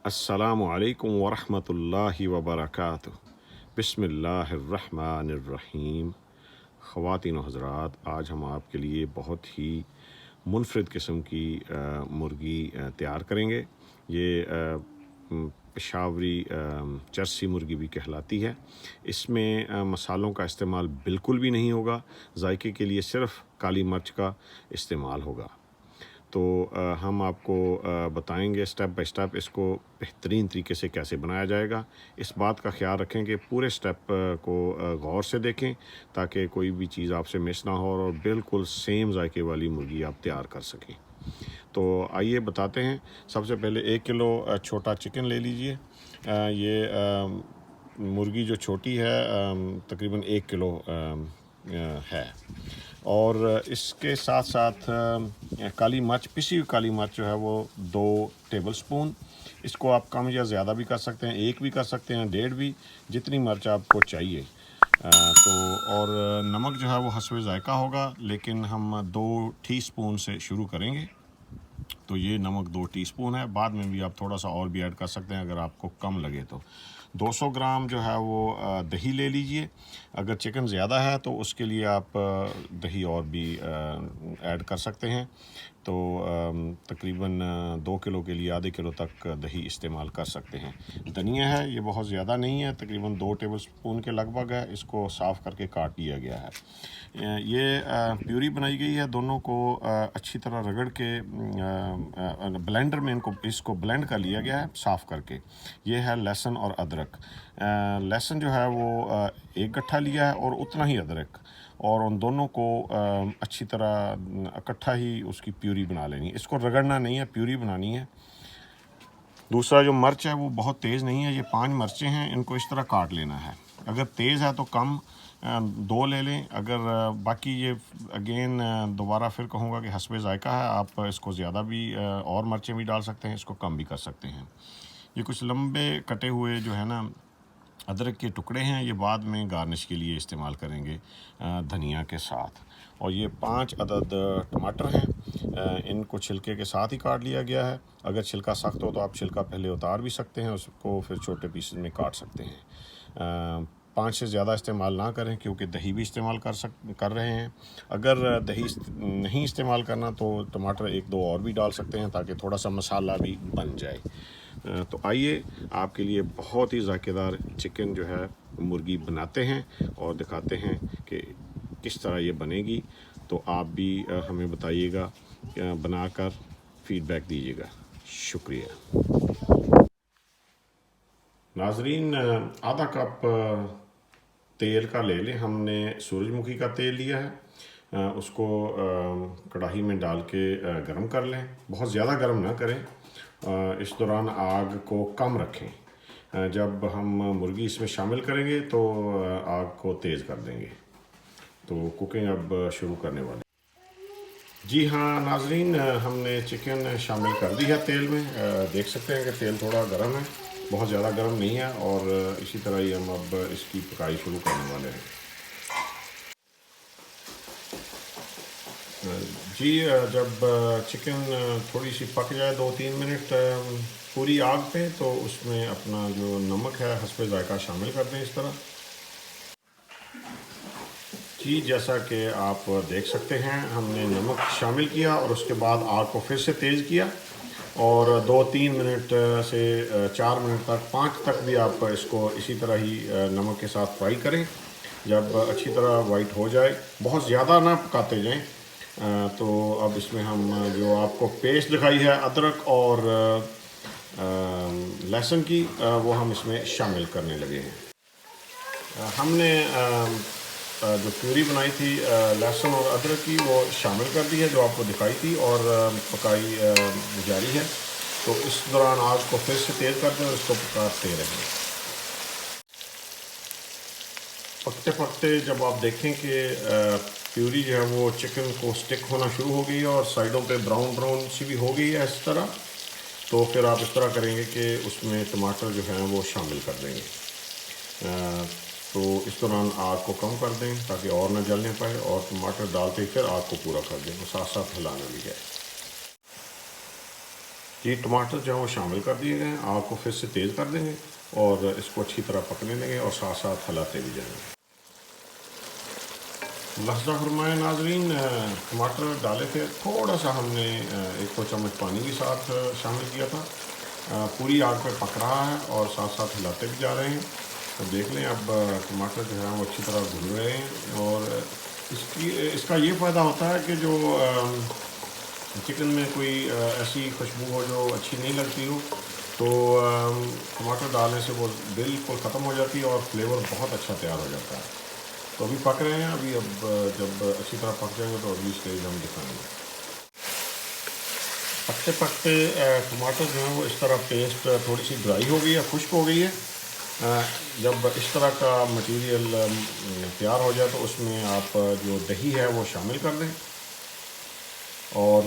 अस्सलामु अलैकुम वरहमतुल्लाहि वबरकातुह। बिस्मिल्लाहिर्रहमानिर्रहीम। ख़वातीन व हज़रात, आज हम आपके लिए बहुत ही मुनफरिद किस्म की मुर्गी तैयार करेंगे। ये पेशावरी चरसी मुर्गी भी कहलाती है। इसमें मसालों का इस्तेमाल बिल्कुल भी नहीं होगा। जायके के लिए सिर्फ़ काली मिर्च का इस्तेमाल होगा। तो हम आपको बताएंगे स्टेप बाय स्टेप इसको बेहतरीन तरीके से कैसे बनाया जाएगा। इस बात का ख्याल रखें कि पूरे स्टेप को गौर से देखें ताकि कोई भी चीज़ आपसे मिस ना हो और बिल्कुल सेम जायके वाली मुर्गी आप तैयार कर सकें। तो आइए बताते हैं। सबसे पहले 1 किलो छोटा चिकन ले लीजिए। ये मुर्गी जो छोटी है तकरीबन 1 किलो है। और इसके साथ साथ काली मिर्च, पिसी हुई काली मिर्च जो है वो 2 टेबलस्पून। इसको आप कम या ज़्यादा भी कर सकते हैं, 1 भी कर सकते हैं, 1.5 भी, जितनी मिर्च आपको चाहिए। तो और नमक जो है वो हस्बे ज़ायका होगा, लेकिन हम 2 टीस्पून से शुरू करेंगे। तो ये नमक 2 टीस्पून है। बाद में भी आप थोड़ा सा और भी ऐड कर सकते हैं अगर आपको कम लगे तो। 200 ग्राम जो है वो दही ले लीजिए। अगर चिकन ज़्यादा है तो उसके लिए आप दही और भी ऐड कर सकते हैं। तो तकरीबन 2 किलो के लिए आधे किलो तक दही इस्तेमाल कर सकते हैं। धनिया है, ये बहुत ज़्यादा नहीं है, तकरीबन 2 टेबलस्पून के लगभग है। इसको साफ़ करके काट लिया गया है। ये प्यूरी बनाई गई है। दोनों को अच्छी तरह रगड़ के ब्लेंडर में इसको ब्लेंड कर लिया गया है साफ़ करके। ये है लहसुन और अदरक। लहसुन जो है वो 1 गट्ठा लिया है और उतना ही अदरक, और उन दोनों को अच्छी तरह इकट्ठा ही उसकी प्यूरी बना लेनी है। इसको रगड़ना नहीं है, प्यूरी बनानी है। दूसरा जो मिर्च है वो बहुत तेज़ नहीं है, ये 5 मिर्चें हैं, इनको इस तरह काट लेना है। अगर तेज़ है तो कम 2 ले लें। अगर बाकी ये अगेन दोबारा फिर कहूँगा कि हस्बे ज़ायका है, आप इसको ज़्यादा भी और मिर्चें भी डाल सकते हैं, इसको कम भी कर सकते हैं। ये कुछ लंबे कटे हुए जो है ना अदरक के टुकड़े हैं, ये बाद में गार्निश के लिए इस्तेमाल करेंगे धनिया के साथ। और ये 5 अदद टमाटर हैं, इनको छिलके के साथ ही काट लिया गया है। अगर छिलका सख्त हो तो आप छिलका पहले उतार भी सकते हैं, उसको फिर छोटे पीसेस में काट सकते हैं। 5 से ज़्यादा इस्तेमाल ना करें क्योंकि दही भी इस्तेमाल कर रहे हैं। अगर दही नहीं इस्तेमाल करना तो टमाटर 1-2 और भी डाल सकते हैं ताकि थोड़ा सा मसाला भी बन जाए। तो आइए आपके लिए बहुत ही ज़ायकेदार चिकन जो है मुर्गी बनाते हैं और दिखाते हैं कि किस तरह ये बनेगी। तो आप भी हमें बताइएगा, बनाकर फीडबैक दीजिएगा। शुक्रिया। नाजरीन, आधा कप तेल का ले लें। हमने सूरजमुखी का तेल लिया है। उसको कढ़ाई में डाल के गरम कर लें। बहुत ज़्यादा गरम ना करें। इस दौरान आग को कम रखें। जब हम मुर्गी इसमें शामिल करेंगे तो आग को तेज़ कर देंगे। तो कुकिंग अब शुरू करने वाले। जी हाँ नाजरीन, हमने चिकन शामिल कर दी है तेल में। देख सकते हैं कि तेल थोड़ा गर्म है, बहुत ज़्यादा गर्म नहीं है। और इसी तरह ही हम अब इसकी पकाई शुरू करने वाले हैं। जी, जब चिकन थोड़ी सी पक जाए 2-3 मिनट पूरी आग पे, तो उसमें अपना जो नमक है हस्बे ज़ायका शामिल कर दें इस तरह। जी, जैसा कि आप देख सकते हैं, हमने नमक शामिल किया और उसके बाद आग को फिर से तेज़ किया और 2-3 मिनट से 4 मिनट तक, 5 तक भी आप इसको इसी तरह ही नमक के साथ फ्राई करें। जब अच्छी तरह वाइट हो जाए, बहुत ज़्यादा ना पकाते जाएं। तो अब इसमें हम जो आपको पेस्ट दिखाई है अदरक और लहसुन की, वो हम इसमें शामिल करने लगे हैं। हमने जो प्यूरी बनाई थी लहसुन और अदरक की, वो शामिल कर दी है जो आपको दिखाई थी, और पकाई जारी है। तो इस दौरान आग को फिर से तेज़ कर दें और इसको पकाते रहें। पकते पकते जब आप देखें कि प्यूरी जो है वो चिकन को स्टिक होना शुरू हो गई है और साइडों पे ब्राउन ब्राउन सी भी हो गई है इस तरह, तो फिर आप इस तरह करेंगे कि उसमें टमाटर जो हैं वो शामिल कर देंगे। तो इस दौरान आग को कम कर दें ताकि और न जलने पाए, और टमाटर डालते ही फिर आग को पूरा कर दें और साथ साथ हिलाना भी है। जी टमाटर जो है वो शामिल कर दिए गए हैं। आग को फिर से तेज़ कर देंगे और इसको अच्छी तरह पकने देंगे और साथ साथ हिलाते भी जाएंगे। लहजा फरमाए नाजरीन, टमाटर डाले थे, थोड़ा सा हमने 1 चम्मच पानी भी साथ शामिल किया था। पूरी आग पे पक रहा है और साथ साथ हिलाते भी जा रहे हैं। तो देख लें अब टमाटर जो है वो अच्छी तरह भुन रहे हैं और इसका ये फ़ायदा होता है कि जो चिकन में कोई ऐसी खुशबू हो जो अच्छी नहीं लगती हो तो टमाटर डालने से वो बिल्कुल ख़त्म हो जाती है और फ्लेवर बहुत अच्छा तैयार हो जाता है। तो अभी पक रहे हैं, अभी अब जब अच्छी तरह पक जाएंगे तो अगली स्टेज हम दिखाएंगे। पकते पकते टमाटर जो है वो इस तरह पेस्ट थोड़ी सी ड्राई हो गई है, खुश्क हो गई है। जब इस तरह का मटेरियल तैयार हो जाए तो उसमें आप जो दही है वो शामिल कर दें और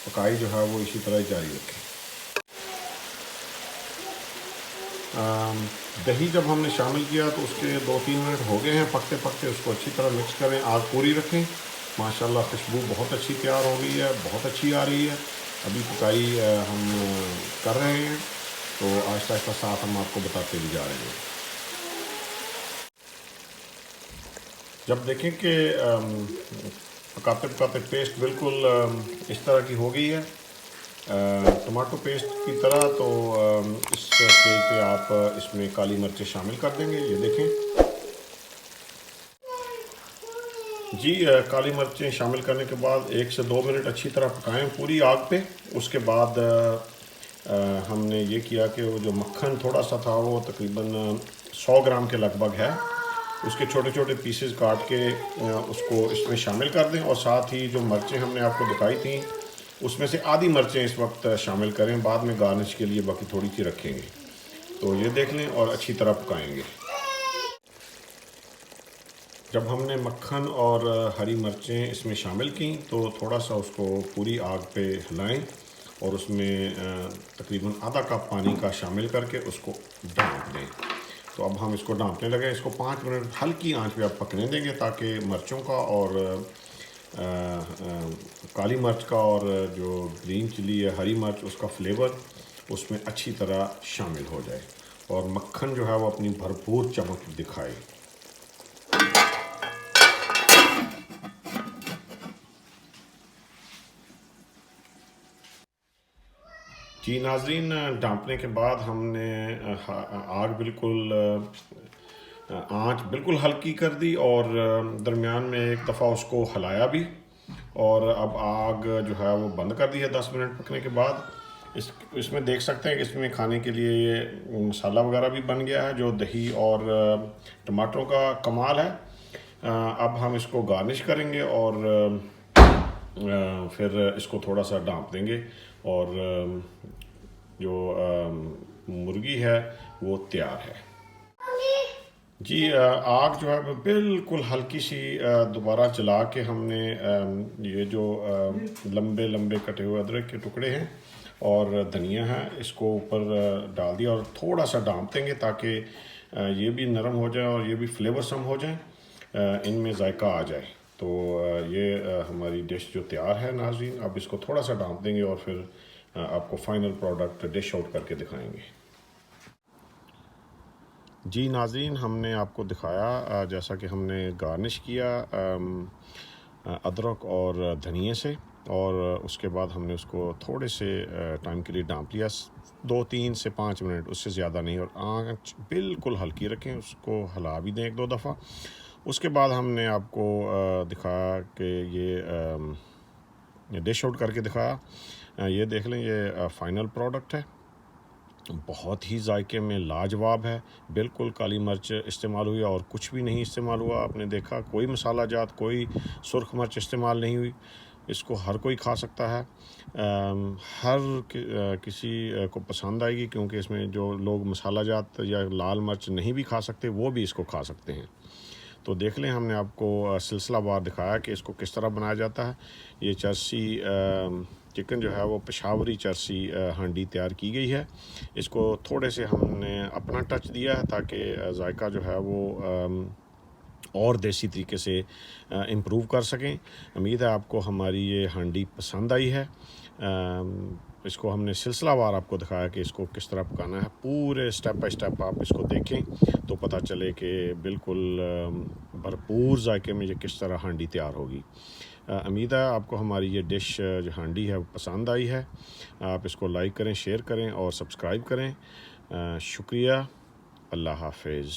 पकाई जो है वो इसी तरह जारी रखें। दही जब हमने शामिल किया तो उसके 2-3 मिनट हो गए हैं पकते पकते। उसको अच्छी तरह मिक्स करें, आग पूरी रखें। माशाल्लाह खुशबू बहुत अच्छी तैयार हो गई है, बहुत अच्छी आ रही है। अभी पकाई हम कर रहे हैं तो आहिस्ता आहिस्ता साथ हम आपको बताते भी जा रहे हैं। जब देखें कि पकाते पकाते पेस्ट बिल्कुल इस तरह की हो गई है, टमाटो पेस्ट की तरह, तो इस स्टेज पे आप इसमें काली मिर्चें शामिल कर देंगे। ये देखें जी, काली मिर्चें शामिल करने के बाद 1 से 2 मिनट अच्छी तरह पकाएं पूरी आग पे। उसके बाद हमने ये किया कि वो जो मक्खन थोड़ा सा था वो तकरीबन 100 ग्राम के लगभग है, उसके छोटे छोटे पीसेस काट के उसको इसमें शामिल कर दें और साथ ही जो मिर्चें हमने आपको दिखाई थी उसमें से आधी मिर्चें इस वक्त शामिल करें, बाद में गार्निश के लिए बाकी थोड़ी सी रखेंगे। तो ये देख लें और अच्छी तरह पकाएंगे। जब हमने मक्खन और हरी मिर्चें इसमें शामिल की तो थोड़ा सा उसको पूरी आग पे हिलाएं और उसमें तकरीबन आधा कप पानी का शामिल करके उसको ढाँप दें। तो अब हम इसको ढाँपने लगे। इसको 5 मिनट हल्की आंच पे आप पकने देंगे ताकि मिर्चों का और काली मिर्च का और जो ग्रीन चिली है हरी मिर्च उसका फ्लेवर उसमें अच्छी तरह शामिल हो जाए और मक्खन जो है वो अपनी भरपूर चमक दिखाए। जी नाज़रीन, ढाँपने के बाद हमने आग बिल्कुल आंच बिल्कुल हल्की कर दी और दरमियान में एक दफ़ा उसको हिलाया भी और अब आग जो है वो बंद कर दी है 10 मिनट पकने के बाद। इसमें देख सकते हैं कि इसमें खाने के लिए ये मसाला वगैरह भी बन गया है जो दही और टमाटरों का कमाल है। अब हम इसको गार्निश करेंगे और फिर इसको थोड़ा सा ढाँप देंगे और जो मुर्गी है वो तैयार है। जी, आग जो है बिल्कुल हल्की सी दोबारा जला के हमने ये जो लंबे लंबे कटे हुए अदरक के टुकड़े हैं और धनिया है इसको ऊपर डाल दिया और थोड़ा सा ढाँप देंगे ताकि ये भी नरम हो जाए और ये भी फ्लेवरसम हो जाए, इनमें जायका आ जाए। तो ये हमारी डिश जो तैयार है नाज़रीन, अब इसको थोड़ा सा ढाँप देंगे और फिर आपको फाइनल प्रोडक्ट डिश आउट करके दिखाएंगे। जी नाज़रीन, हमने आपको दिखाया जैसा कि हमने गार्निश किया अदरक और धनिए से और उसके बाद हमने उसको थोड़े से टाइम के लिए ढाँप लिया, 2-3 से 5 मिनट, उससे ज़्यादा नहीं, और आंच बिल्कुल हल्की रखें, उसको हिला भी दें 1-2 दफ़ा। उसके बाद हमने आपको दिखाया कि ये डिश आउट करके दिखाया। ये देख लें, ये फ़ाइनल प्रोडक्ट है, बहुत ही जायके में लाजवाब है। बिल्कुल काली मिर्च इस्तेमाल हुई और कुछ भी नहीं इस्तेमाल हुआ। आपने देखा कोई मसाला जात, कोई सुर्ख मिर्च इस्तेमाल नहीं हुई। इसको हर कोई खा सकता है, किसी को पसंद आएगी क्योंकि इसमें जो लोग मसाला जात या लाल मिर्च नहीं भी खा सकते वो भी इसको खा सकते हैं। तो देख लें, हमने आपको सिलसिलावार दिखाया कि इसको किस तरह बनाया जाता है। ये चरसी चिकन जो है वो पेशावरी चरसी हांडी तैयार की गई है। इसको थोड़े से हमने अपना टच दिया है ताकि जायका जो है वो और देसी तरीके से इम्प्रूव कर सकें। उम्मीद है आपको हमारी ये हांडी पसंद आई है। इसको हमने सिलसिलावार आपको दिखाया कि इसको किस तरह पकाना है। पूरे स्टेप बाय स्टेप आप इसको देखें तो पता चले कि बिल्कुल भरपूर जायके में ये किस तरह हांडी तैयार होगी। उम्मीद है आपको हमारी ये डिश जो हांडी है वो पसंद आई है। आप इसको लाइक करें, शेयर करें और सब्सक्राइब करें। शुक्रिया। अल्लाह हाफिज़।